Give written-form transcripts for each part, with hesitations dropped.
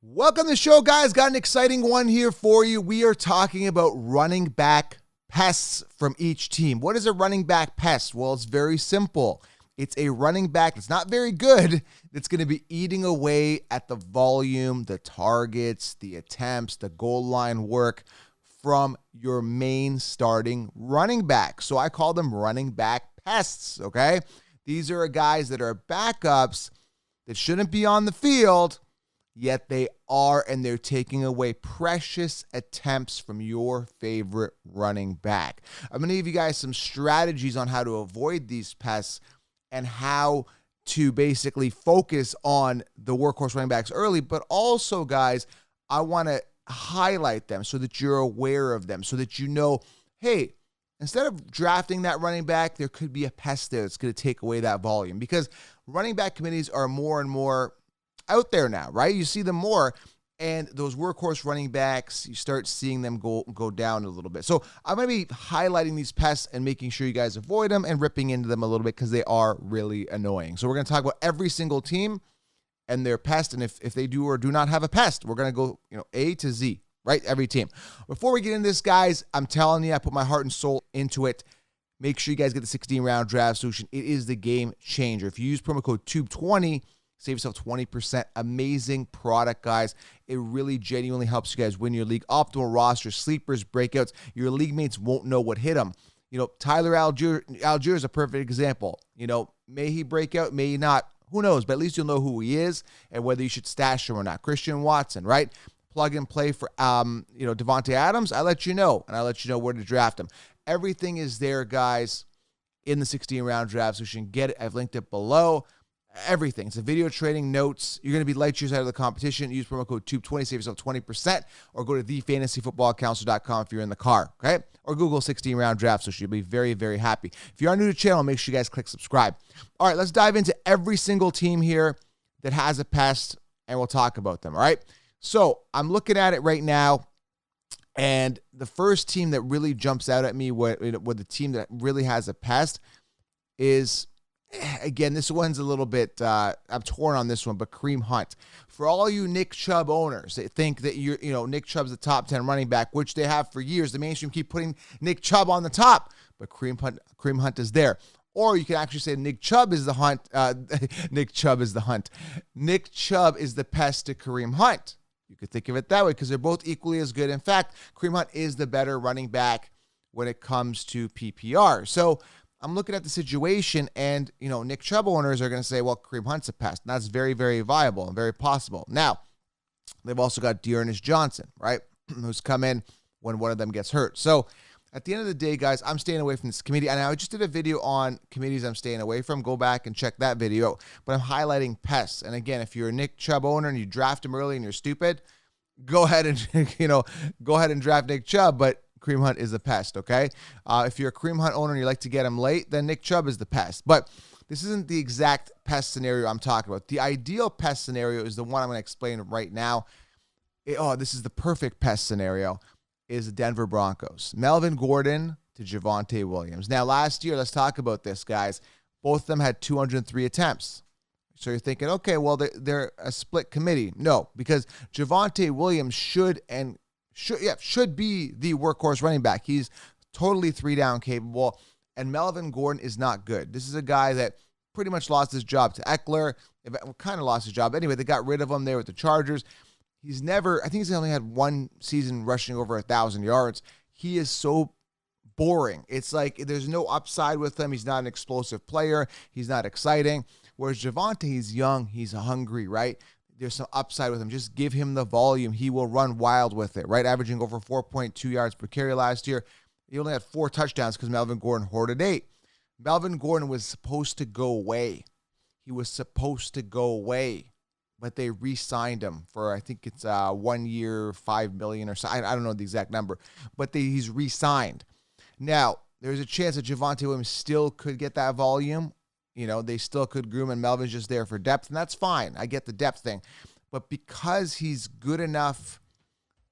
Welcome to the show, guys. Got an exciting one here for you. We are talking about running back pests from each team. What is a running back pest? Well, it's very simple. It's a running back that's not very good, that's going to be eating away at the volume, the targets, the attempts, the goal line work from your main starting running back. So I call them running back pests, okay? These are guys that are backups that shouldn't be on the field, yet they are, and they're taking away precious attempts from your favorite running back. I'm going to give you guys some strategies on how to avoid these pests and how to basically focus on the workhorse running backs early, but also, guys, I want to highlight them so that you're aware of them, so that you know, hey, instead of drafting that running back, there could be a pest there that's going to take away that volume, because running back committees are more and more out there now, right? You see them more, and those workhorse running backs, you start seeing them go down a little bit. So I'm going to be highlighting these pests and making sure you guys avoid them and ripping into them a little bit because they are really annoying. So we're going to talk about every single team and their pest, and if they do or do not have a pest, we're going to go A to Z, right? Every team. Before we get into this, guys, I'm telling you, I put my heart and soul into it. Make sure you guys get the 16-round draft solution. It is the game changer. If you use promo code TUBE20, save yourself 20%. Amazing product, guys. It really genuinely helps you guys win your league. Optimal rosters, sleepers, breakouts. Your league mates won't know what hit them. Tyler Algier is a perfect example. May he break out, may he not. Who knows? But at least you'll know who he is and whether you should stash him or not. Christian Watson, right? Plug and play for Davante Adams. I let you know, and I let you know where to draft him. Everything is there, guys, in the 16-round draft solution. Get it. I've linked it below. Everything. It's a video training, notes. You're going to be light years out of the competition. Use promo code TUBE20, save yourself 20%, or go to thefantasyfootballcounselor.com if you're in the car, okay? Or Google 16-round draft, so you'll be very, very happy. If you are new to the channel, make sure you guys click subscribe. All right, let's dive into every single team here that has a pest, and we'll talk about them, all right? So I'm looking at it right now, and the first team that really jumps out at me with the team that really has a pest is, again, this one's a little bit, I'm torn on this one, but Kareem Hunt. For all you Nick Chubb owners that think that Nick Chubb's the top 10 running back, which they have for years, the mainstream keep putting Nick Chubb on the top, but Kareem Hunt is there. Or you can actually say Nick Chubb is the hunt. Nick Chubb is the hunt. Nick Chubb is the pest to Kareem Hunt. You could think of it that way because they're both equally as good. In fact, Kareem Hunt is the better running back when it comes to PPR. So I'm looking at the situation, and, Nick Chubb owners are going to say, well, Kareem Hunt's a pest. And that's very, very viable and very possible. Now, they've also got Dearness Johnson, right, who's come in when one of them gets hurt. So at the end of the day, guys, I'm staying away from this committee. And I just did a video on committees I'm staying away from. Go back and check that video. But I'm highlighting pests. And again, if you're a Nick Chubb owner and you draft him early and you're stupid, go ahead and draft Nick Chubb. But Kareem Hunt is a pest, okay? If you're a Kareem Hunt owner and you like to get him late, then Nick Chubb is the pest. But this isn't the exact pest scenario I'm talking about. The ideal pest scenario is the one I'm going to explain right now. This is the perfect pest scenario, is the Denver Broncos. Melvin Gordon to Javonte Williams. Now, last year, let's talk about this, guys. Both of them had 203 attempts. So you're thinking, okay, well, they're a split committee. No, because Javonte Williams should be the workhorse running back. He's totally 3-down capable, and Melvin Gordon is not good. This is a guy that pretty much lost his job to Eckler. Kind of lost his job. Anyway, they got rid of him there with the Chargers. I think he's only had one season rushing over 1,000 yards. He is so boring. It's like there's no upside with him. He's not an explosive player. He's not exciting. Whereas Javonte, he's young. He's hungry, right? There's some upside with him. Just give him the volume. He will run wild with it, right? Averaging over 4.2 yards per carry last year. He only had 4 touchdowns because Melvin Gordon hoarded 8. Melvin Gordon was supposed to go away. But they re-signed him for, I think it's 1 year, $5 million or so. I don't know the exact number, but he's re-signed. Now, there's a chance that Javonte Williams still could get that volume. They still could groom, and Melvin's just there for depth, and that's fine. I get the depth thing. But because he's good enough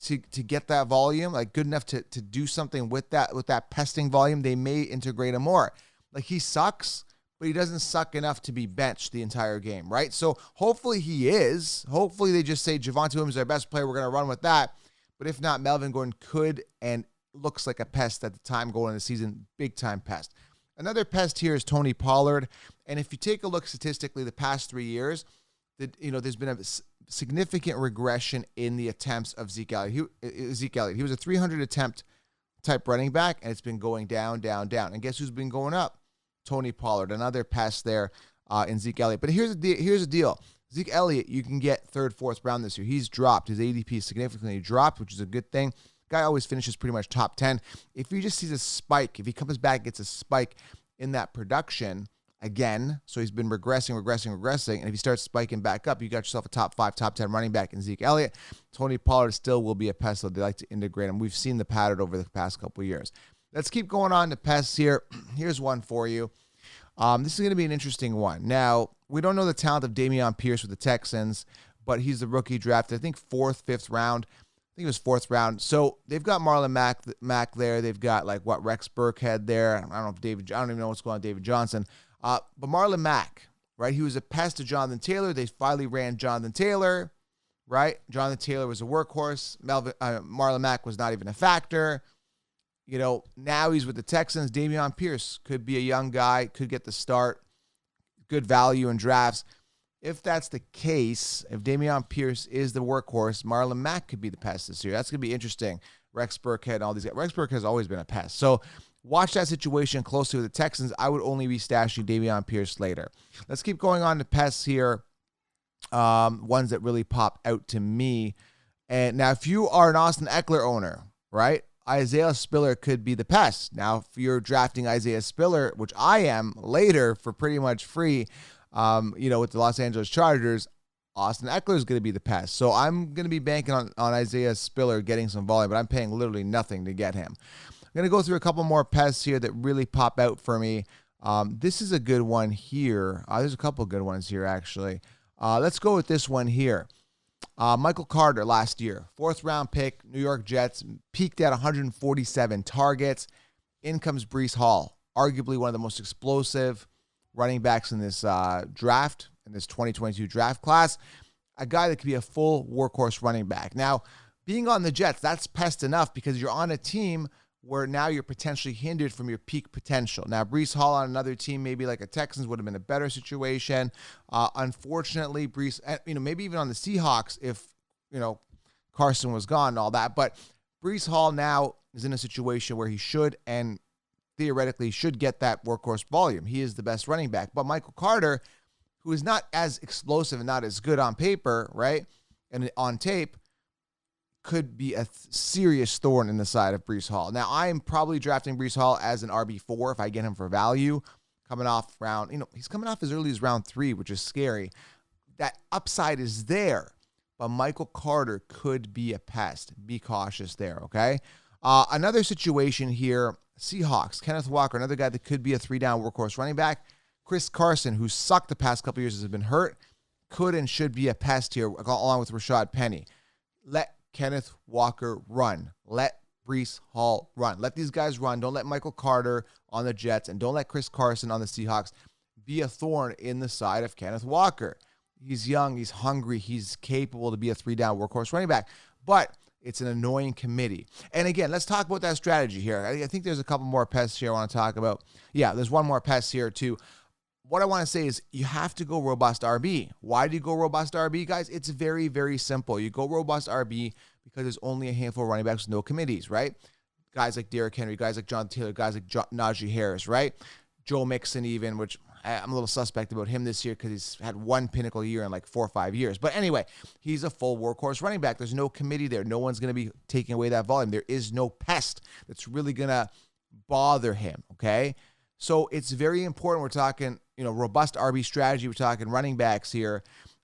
to get that volume, like good enough to do something with that pesting volume, they may integrate him more. Like, he sucks, but he doesn't suck enough to be benched the entire game, right? So hopefully he is. Hopefully they just say Javonte Williams is our best player. We're going to run with that. But if not, Melvin Gordon could and looks like a pest at the time going into the season, big-time pest. Another pest here is Tony Pollard. And if you take a look statistically the past 3 years, there's been a significant regression in the attempts of Zeke Elliott. He was a 300 attempt type running back, and it's been going down, down, down. And guess who's been going up? Tony Pollard, another pest there in Zeke Elliott. But here's the deal. Zeke Elliott, you can get third, fourth round this year. He's dropped. His ADP significantly dropped, which is a good thing. Guy always finishes pretty much top 10. If he just sees a spike, if he comes back, gets a spike in that production again, so he's been regressing, and if he starts spiking back up, you got yourself a top 5, top 10 running back in Zeke Elliott. Tony Pollard still will be a pest, so they like to integrate him. We've seen the pattern over the past couple of years. Let's keep going on to pests here. Here's one for you. This is going to be an interesting one. Now, we don't know the talent of Dameon Pierce with the Texans, but he's the rookie drafted, I think, 4th, 5th round. I think it was 4th round. So they've got Marlon Mack there. They've got, Rex Burkhead there. I don't even know what's going on with David Johnson. But Marlon Mack, right? He was a pest to Jonathan Taylor. They finally ran Jonathan Taylor, right? Jonathan Taylor was a workhorse. Marlon Mack was not even a factor. Now he's with the Texans. Dameon Pierce could be a young guy, could get the start, good value in drafts. If that's the case, if Dameon Pierce is the workhorse, Marlon Mack could be the pest this year. That's going to be interesting. Rex Burkhead, all these guys. Rex Burkhead has always been a pest. So watch that situation closely with the Texans. I would only be stashing Dameon Pierce later. Let's keep going on to pests here. Ones that really pop out to me. And now, if you are an Austin Eckler owner, right? Isaiah Spiller could be the pest. Now, if you're drafting Isaiah Spiller, which I am later for pretty much free, with the Los Angeles Chargers, Austin Eckler is going to be the pest. So I'm going to be banking on Isaiah Spiller getting some volume, but I'm paying literally nothing to get him. I'm going to go through a couple more pests here that really pop out for me. This is a good one here. There's a couple good ones here, actually. Let's go with this one here. Michael Carter last year, 4th round pick, New York Jets, peaked at 147 targets. In comes Breece Hall, arguably one of the most explosive running backs in this draft, in this 2022 draft class. A guy that could be a full workhorse running back. Now, being on the Jets, that's pest enough because you're on a team where now you're potentially hindered from your peak potential. Now, Breece Hall on another team, maybe like a Texans, would have been a better situation. Unfortunately, Breece, maybe even on the Seahawks if, Carson was gone and all that. But Breece Hall now is in a situation where he should and theoretically should get that workhorse volume. He is the best running back. But Michael Carter, who is not as explosive and not as good on paper, right, and on tape, could be a serious thorn in the side of Breece Hall. Now, I am probably drafting Breece Hall as an RB4 if I get him for value. Coming off round, he's coming off as early as round 3, which is scary. That upside is there, but Michael Carter could be a pest. Be cautious there, okay? Another situation here, Seahawks, Kenneth Walker, another guy that could be a 3-down workhorse running back. Chris Carson, who sucked the past couple years, has been hurt, could and should be a pest here, along with Rashad Penny. Let Kenneth Walker run. Let Breece Hall run. Let these guys run. Don't let Michael Carter on the Jets and don't let Chris Carson on the Seahawks be a thorn in the side of Kenneth Walker. He's young. He's hungry. He's capable to be a 3-down workhorse running back. But it's an annoying committee. And again, let's talk about that strategy here. I think there's a couple more pests here I want to talk about. Yeah, there's one more pest here too. What I want to say is you have to go robust RB. Why do you go robust RB, guys? It's very, very simple. You go robust RB because there's only a handful of running backs with no committees, right? Guys like Derrick Henry, guys like John Taylor, guys like Najee Harris, right? Joe Mixon even, which I'm a little suspect about him this year because he's had one pinnacle year in like 4 or 5 years. But anyway, he's a full workhorse running back. There's no committee there. No one's going to be taking away that volume. There is no pest that's really going to bother him, okay? So it's very important. We're talking, robust RB strategy. We're talking running backs here,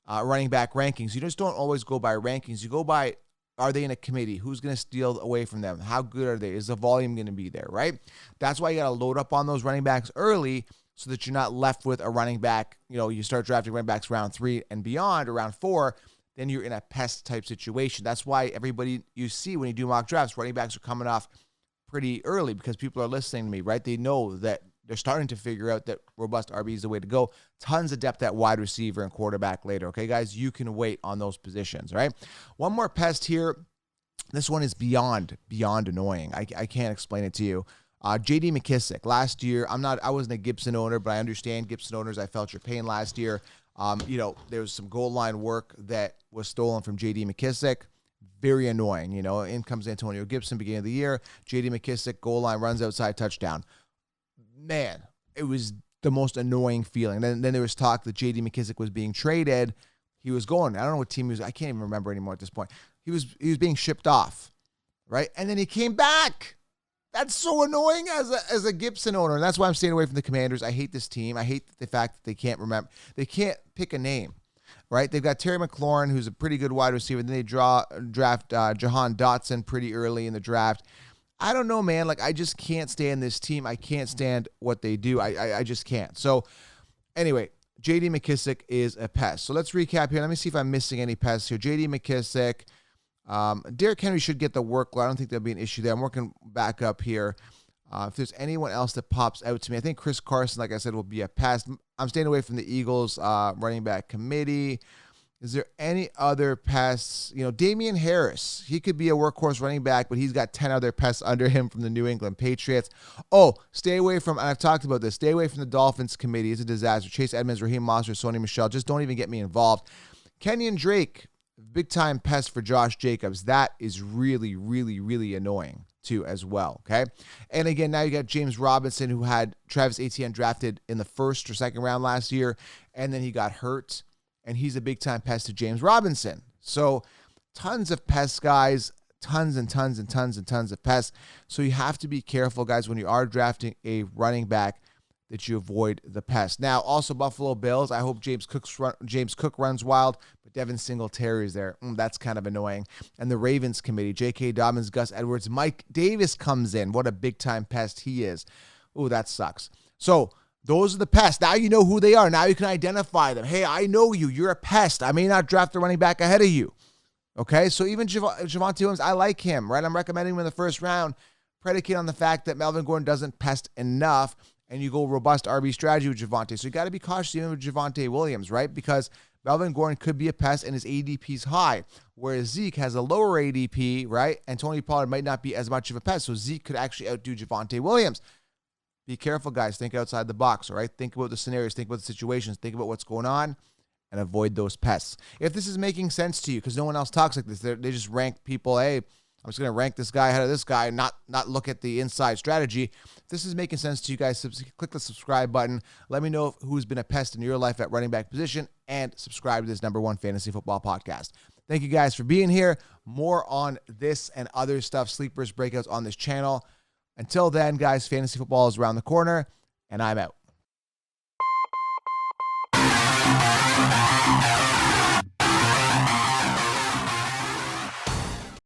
running back rankings. You just don't always go by rankings. You go by, are they in a committee? Who's going to steal away from them? How good are they? Is the volume going to be there, right? That's why you got to load up on those running backs early so that you're not left with a running back. You start drafting running backs round 3 and beyond, or round 4, then you're in a pest type situation. That's why everybody you see when you do mock drafts, running backs are coming off pretty early because people are listening to me, right? They know that they're starting to figure out that robust RB is the way to go. Tons of depth at wide receiver and quarterback later. Okay, guys, you can wait on those positions, right? One more pest here. This one is beyond annoying. I can't explain it to you. J.D. Mckissick. Last year, I wasn't a Gibson owner, but I understand Gibson owners. I felt your pain last year. There was some goal line work that was stolen from J.D. McKissick. Very annoying. In comes Antonio Gibson, beginning of the year. J.D. McKissick, goal line, runs outside, touchdown. Man, it was the most annoying feeling. Then there was talk that J.D. McKissick was being traded. He was going. I don't know what team he was. I can't even remember anymore at this point. He was being shipped off, right? And then he came back. That's so annoying as a Gibson owner, and that's why I'm staying away from the Commanders. I hate this team. I hate the fact that they can't pick a name, right? They've got Terry McLaurin, who's a pretty good wide receiver. Then they draft Jahan Dotson pretty early in the draft. I don't know, man. I just can't stand this team. I can't stand what they do. I just can't. So, anyway, J.D. McKissick is a pest. So let's recap here. Let me see if I'm missing any pests here. J.D. McKissick. Derrick Henry should get the workload. I don't think there'll be an issue there. I'm working back up here. If there's anyone else that pops out to me, I think Chris Carson, like I said, will be a pass. I'm staying away from the Eagles running back committee. Is there any other pests? Damian Harris. He could be a workhorse running back, but he's got 10 other pests under him from the New England Patriots. Oh, stay away from, and I've talked about this, stay away from the Dolphins committee. It's a disaster. Chase Edmonds, Raheem Mostert, Sony Michel. Just don't even get me involved. Kenyon Drake. Big-time pest for Josh Jacobs. That is really, really, really annoying, too, as well, okay? And again, now you got James Robinson, who had Travis Etienne drafted in the first or second round last year, and then he got hurt, and he's a big-time pest to James Robinson. So tons of pests, guys, tons and tons and tons and tons of pests. So you have to be careful, guys, when you are drafting a running back that you avoid the pest. Now, also Buffalo Bills. I hope James Cook runs wild, but Devin Singletary is there. That's kind of annoying. And the Ravens committee, J.K. Dobbins, Gus Edwards, Mike Davis comes in. What a big-time pest he is. Ooh, that sucks. So those are the pests. Now you know who they are. Now you can identify them. Hey, I know you. You're a pest. I may not draft the running back ahead of you. Okay, so even Javonte Williams, I like him, right? I'm recommending him in the first round, predicated on the fact that Melvin Gordon doesn't pest enough, and you go robust RB strategy with Javonte. So you got to be cautious even with Javonte Williams, right? Because Melvin Gordon could be a pest and his ADP's high, whereas Zeke has a lower ADP, right? And Tony Pollard might not be as much of a pest, so Zeke could actually outdo Javonte Williams. Be careful, guys. Think outside the box, all right? Think about the scenarios, think about the situations, think about what's going on, and avoid those pests. If this is making sense to you, because no one else talks like this, they just rank people, hey, I'm just going to rank this guy ahead of this guy and not look at the inside strategy. If this is making sense to you guys, click the subscribe button. Let me know who's been a pest in your life at running back position, and subscribe to this #1 fantasy football podcast. Thank you guys for being here. More on this and other stuff, sleepers, breakouts on this channel. Until then, guys, fantasy football is around the corner, and I'm out.